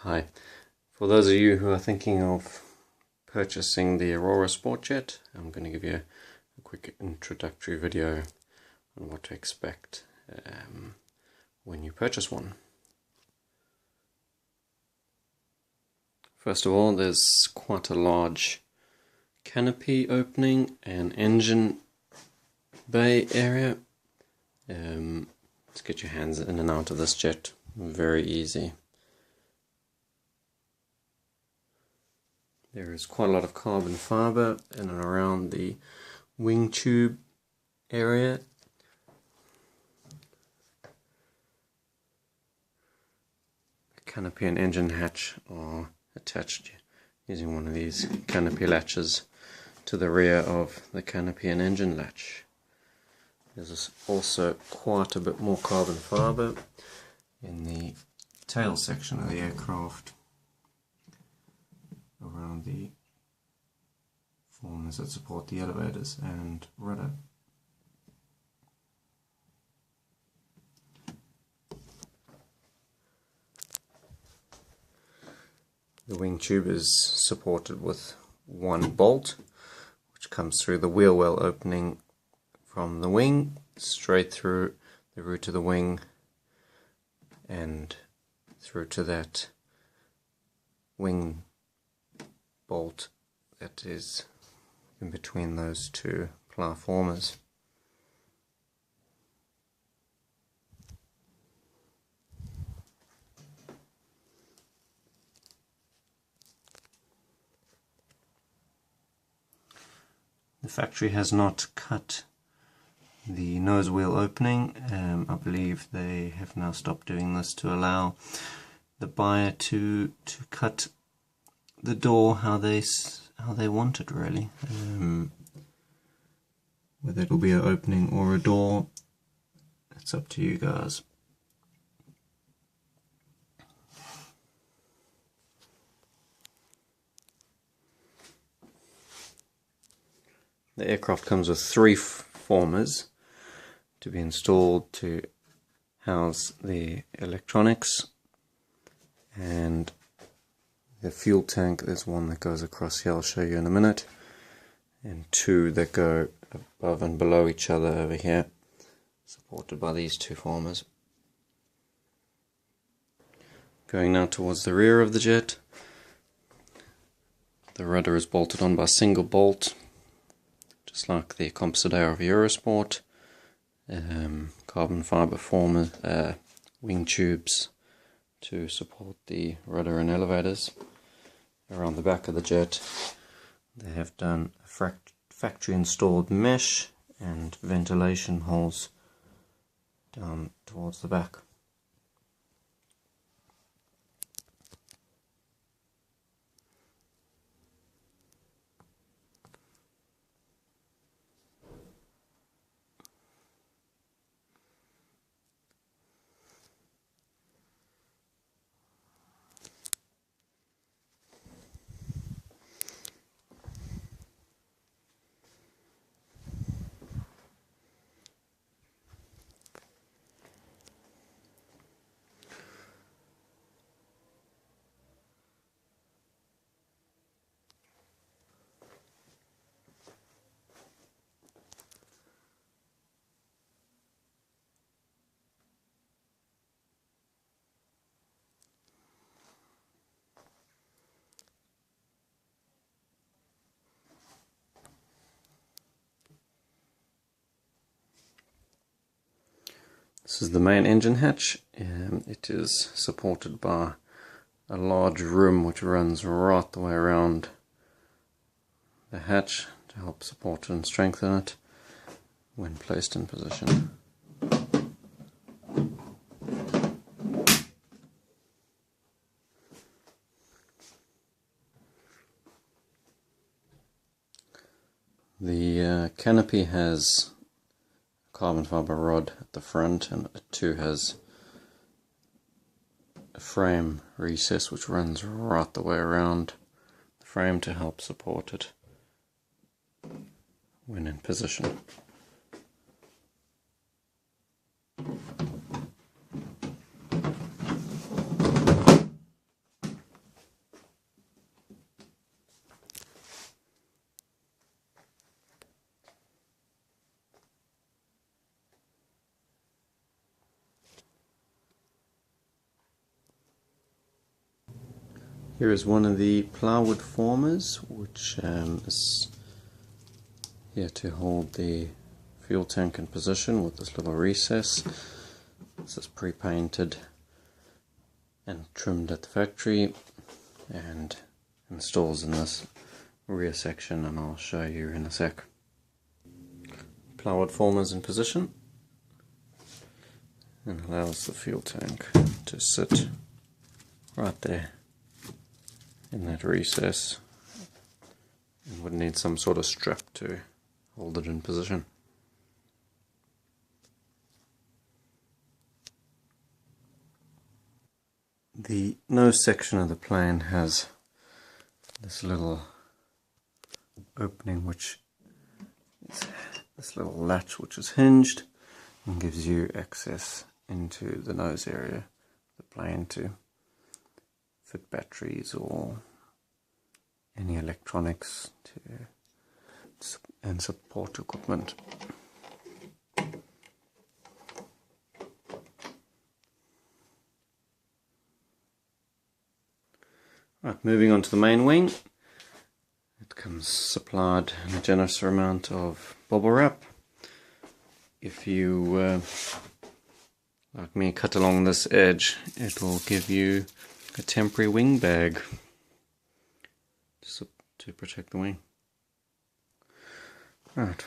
Hi. For those of you who are thinking of purchasing the Aurora Sport Jet, I'm going to give you a quick introductory video on what to expect when you purchase one. First of all, there's quite a large canopy opening and engine bay area. Let's get your hands in and out of this jet, very easy. There is quite a lot of carbon fibre in and around the wing tube area. The canopy and engine hatch are attached using one of these canopy latches to the rear of the canopy and engine latch. There's also quite a bit more carbon fibre in the tail section of the aircraft, around the formers that support the elevators and rudder. The wing tube is supported with one bolt which comes through the wheel well opening from the wing straight through the root of the wing and through to that wing bolt that is in between those two ply formers. The factory has not cut the nose wheel opening. I believe they have now stopped doing this to allow the buyer to cut the door how they want it, really. Whether it'll be an opening or a door, it's up to you guys. The aircraft comes with three formers to be installed to house the electronics, and the fuel tank. There's one that goes across here, I'll show you in a minute, and two that go above and below each other over here, supported by these two formers. Going now towards the rear of the jet, the rudder is bolted on by a single bolt, just like the composite air of Eurosport. Carbon fibre formers, wing tubes to support the rudder and elevators. Around the back of the jet they have done a factory installed mesh and ventilation holes down towards the back. This is the main engine hatch. It is supported by a large room which runs right the way around the hatch to help support and strengthen it when placed in position. The canopy has carbon fibre rod at the front, and it too has a frame recess which runs right the way around the frame to help support it when in position. Here is one of the plywood formers, which is here to hold the fuel tank in position with this little recess. This is pre-painted and trimmed at the factory and installs in this rear section, and I'll show you in a sec. Plywood formers in position and allows the fuel tank to sit right there in that recess, and would need some sort of strap to hold it in position. The nose section of the plane has this little opening, which is this little latch which is hinged and gives you access into the nose area of the plane to fit batteries or any electronics and support equipment. Right, moving on to the main wing. It comes supplied in a generous amount of bubble wrap. If you, like me, cut along this edge, it will give you a temporary wing bag to protect the wing. Right.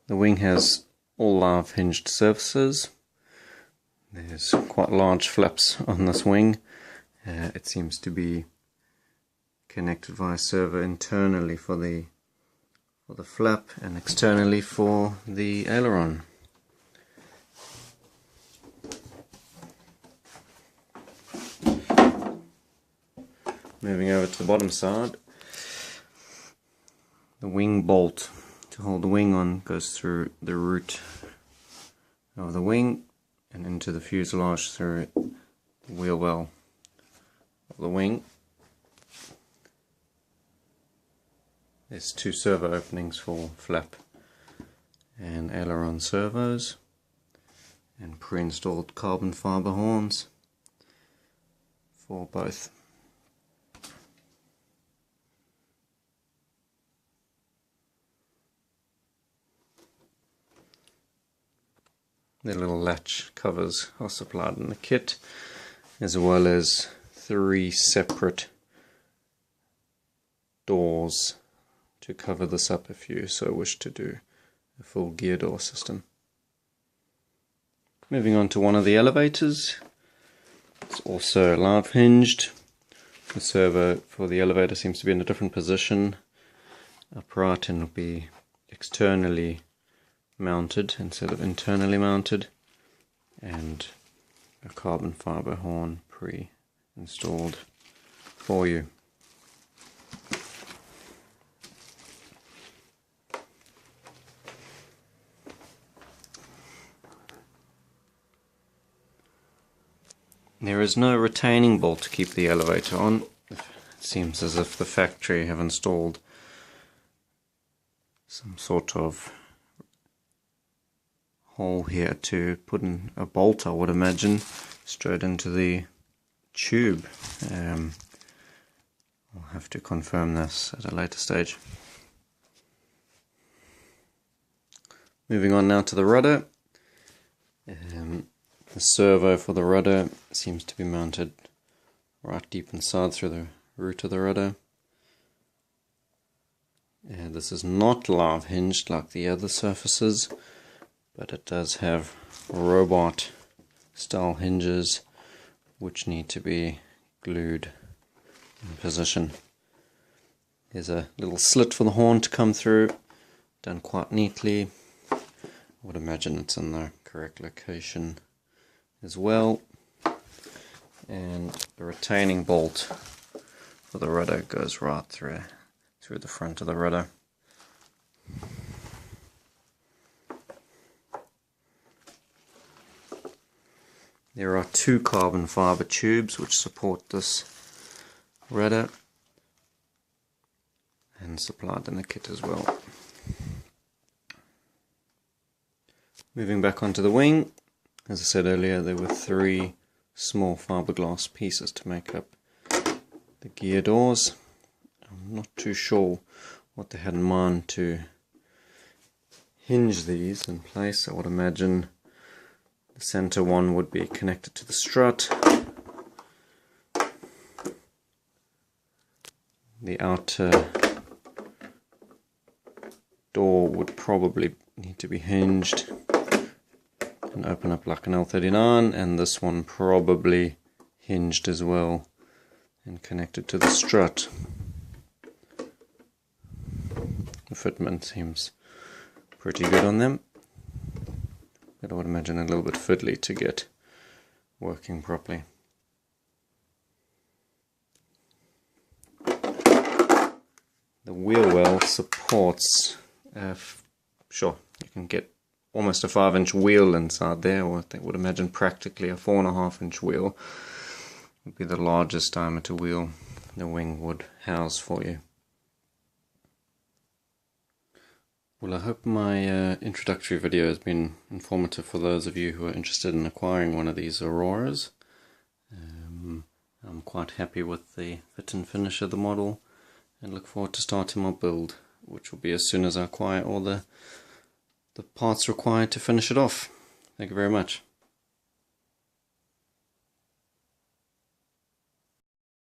The wing has all live hinged surfaces. There's quite large flaps on this wing. It seems to be connected via servo internally for the flap and externally for the aileron. Moving over to the bottom side, the wing bolt to hold the wing on goes through the root of the wing and into the fuselage through the wheel well of the wing. There's two servo openings for flap and aileron servos, and pre-installed carbon fiber horns for both. The little latch covers are supplied in the kit, as well as 3 separate doors to cover this up if you so wish to do a full gear door system. Moving on to one of the elevators. It's also live hinged. The servo for the elevator seems to be in a different position upright, and will be externally mounted instead of internally mounted, and a carbon fiber horn pre-installed for you. There is no retaining bolt to keep the elevator on. It seems as if the factory have installed some sort of hole here to put in a bolt, I would imagine, straight into the tube. I'll have to confirm this at a later stage. Moving on now to the rudder. The servo for the rudder seems to be mounted right deep inside through the root of the rudder. This is not live hinged like the other surfaces, but it does have robot style hinges which need to be glued in position. There's a little slit for the horn to come through, done quite neatly. I would imagine it's in the correct location as well. And the retaining bolt for the rudder goes right through the front of the rudder. There are 2 carbon fiber tubes which support this rudder and supplied in the kit as well. Moving back onto the wing, as I said earlier, there were 3 small fiberglass pieces to make up the gear doors. I'm not too sure what they had in mind to hinge these in place. I would imagine the center one would be connected to the strut. The outer door would probably need to be hinged and open up like an L39, and this one probably hinged as well and connected to the strut. The fitment seems pretty good on them, but I would imagine a little bit fiddly to get working properly. The wheel well supports, sure, you can get almost a 5-inch wheel inside there, or I would imagine practically a 4.5-inch wheel would be the largest diameter wheel the wing would house for you. Well, I hope my introductory video has been informative for those of you who are interested in acquiring one of these Auroras. I'm quite happy with the fit and finish of the model, and look forward to starting my build, which will be as soon as I acquire all the parts required to finish it off. Thank you very much.